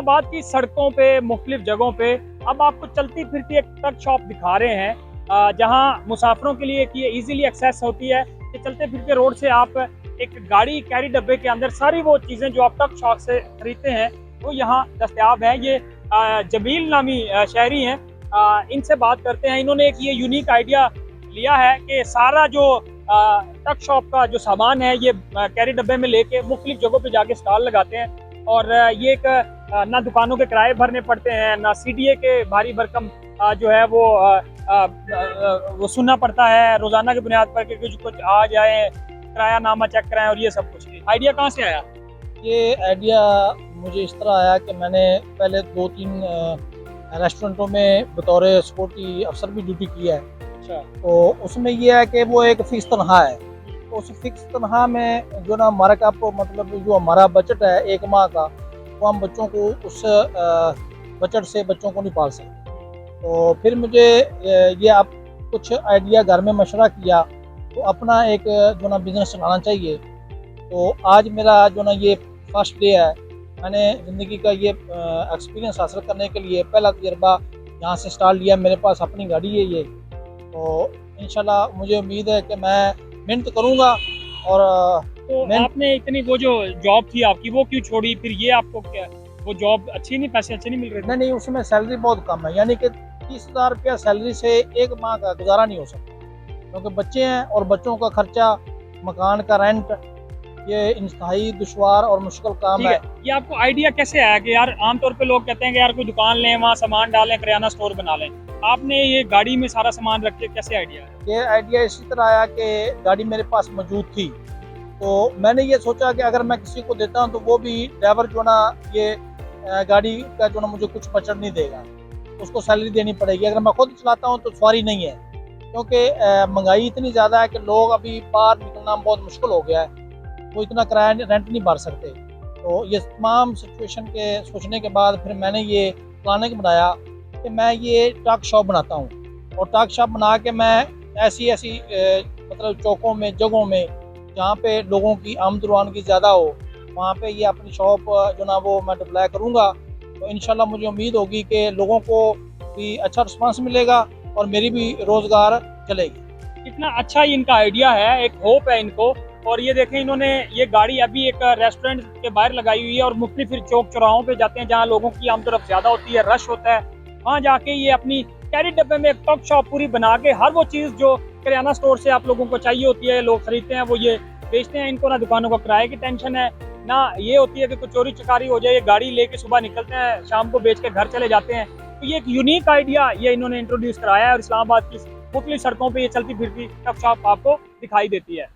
इस्लामाबाद की सड़कों पे मुख्तलिफ जगहों पे अब आपको चलती फिरती एक ट्रक शॉप दिखा रहे हैं, जहां मुसाफिरों के लिए कि इजीली एक्सेस होती है कि चलते फिरते रोड से आप एक गाड़ी कैरी डब्बे के अंदर सारी वो चीज़ें जो आप ट्रक शॉप से खरीदते हैं वो यहाँ दस्तयाब है। ये जमील नामी शहरी हैं, इनसे बात करते हैं। इन्होंने एक ये यूनिक आइडिया लिया है कि सारा जो ट्रक शॉप का जो सामान है ये कैरी डब्बे में लेके मुख्तलिफ जगहों पे जाके स्टॉल लगाते हैं और ये एक ना दुकानों के किराए भरने पड़ते हैं, ना सीडीए के भारी भरकम जो है वो सुनना पड़ता है रोजाना की बुनियाद पर कि कुछ आ जाए, किराया नामा चेक कराएं और ये सब कुछ। आइडिया कहाँ से आया? ये आइडिया मुझे इस तरह आया कि मैंने पहले 2-3 रेस्टोरेंटों में बतौर सिक्योरिटी अफसर भी ड्यूटी किया है। अच्छा। तो उसमें ये है कि वो एक फ़िक्स तनख्वाह है, तो उस फिक्स तनख्वाह में जो ना हमारा का मतलब जो हमारा बजट है एक माह का, वो हम बच्चों को उस बजट से बच्चों को नहीं पाल सकते। तो फिर मुझे ये आप कुछ आइडिया घर में मशवरा किया तो अपना एक जो ना बिज़नेस चलाना चाहिए। तो आज मेरा जो ना ये फर्स्ट डे है। मैंने ज़िंदगी का ये एक्सपीरियंस हासिल करने के लिए पहला तजर्बा यहाँ से स्टार्ट लिया। मेरे पास अपनी गाड़ी है ये, तो इंशाल्लाह मुझे उम्मीद है कि मैं मेहनत करूँगा। और तो आपने इतनी वो जो जॉब थी आपकी वो क्यों छोड़ी? फिर ये आपको क्या वो जॉब अच्छी नहीं, पैसे अच्छे नहीं मिल रहे? नहीं, उसमें सैलरी बहुत कम है, यानी कि 30,000 रुपया सैलरी से एक माह का गुजारा नहीं हो सकता, क्योंकि बच्चे हैं और बच्चों का खर्चा, मकान का रेंट, ये इंतहाई दुश्वार और मुश्किल काम है। ये आपको आइडिया कैसे आया कि यार आमतौर पे लोग कहते हैं कि यार कोई दुकान लें, वहाँ सामान डालें, किराना स्टोर बना लें, आपने ये गाड़ी में सारा सामान रख के कैसे आइडिया है? ये आइडिया इसी तरह आया कि गाड़ी मेरे पास मौजूद थी, तो मैंने ये सोचा कि अगर मैं किसी को देता हूँ तो वो भी ड्राइवर जो ना ये गाड़ी का जो ना मुझे कुछ बचत नहीं देगा, उसको सैलरी देनी पड़ेगी। अगर मैं खुद चलाता हूँ तो सवारी नहीं है, क्योंकि महंगाई इतनी ज़्यादा है कि लोग अभी बाहर निकलना बहुत मुश्किल हो गया है, वो इतना किराया रेंट नहीं भर सकते। तो ये तमाम सिचुएशन के सोचने के बाद फिर मैंने ये प्लानिंग बनाया कि मैं ये ट्रक शॉप बनाता हूँ, और ट्रक शॉप बना के मैं ऐसी मतलब चौकों में, जगहों में जहाँ पे लोगों की आमद रवानगी ज़्यादा हो, वहाँ पे ये अपनी शॉप जो ना वो मैं डिप्लॉय करूँगा। तो इंशाल्लाह मुझे उम्मीद होगी कि लोगों को भी अच्छा रिस्पांस मिलेगा और मेरी भी रोज़गार चलेगी। कितना अच्छा इनका आइडिया है, एक होप है इनको। और ये देखें, इन्होंने ये गाड़ी अभी एक रेस्टोरेंट के बाहर लगाई हुई है और मुख्तलिफ फिर चौक चौराहों पे जाते हैं जहाँ लोगों की आमतरफ ज़्यादा होती है, रश होता है, वहाँ जाके ये अपनी कैरी डब्बे में एक ट्रक शॉप पूरी बना के हर वो चीज़ जो किराना स्टोर से आप लोगों को चाहिए होती है, लोग खरीदते हैं, वो ये बेचते हैं। इनको ना दुकानों को किराए की टेंशन है, ना ये होती है कि कुछ चोरी चकारी हो जाए। ये गाड़ी लेके सुबह निकलते हैं, शाम को बेच के घर चले जाते हैं। तो ये एक यूनिक आइडिया ये इन्होंने इंट्रोड्यूस कराया है और इस्लामाबाद की मुख्तलिफ सड़कों पे ये चलती फिरती ट्रक शॉप आपको दिखाई देती है।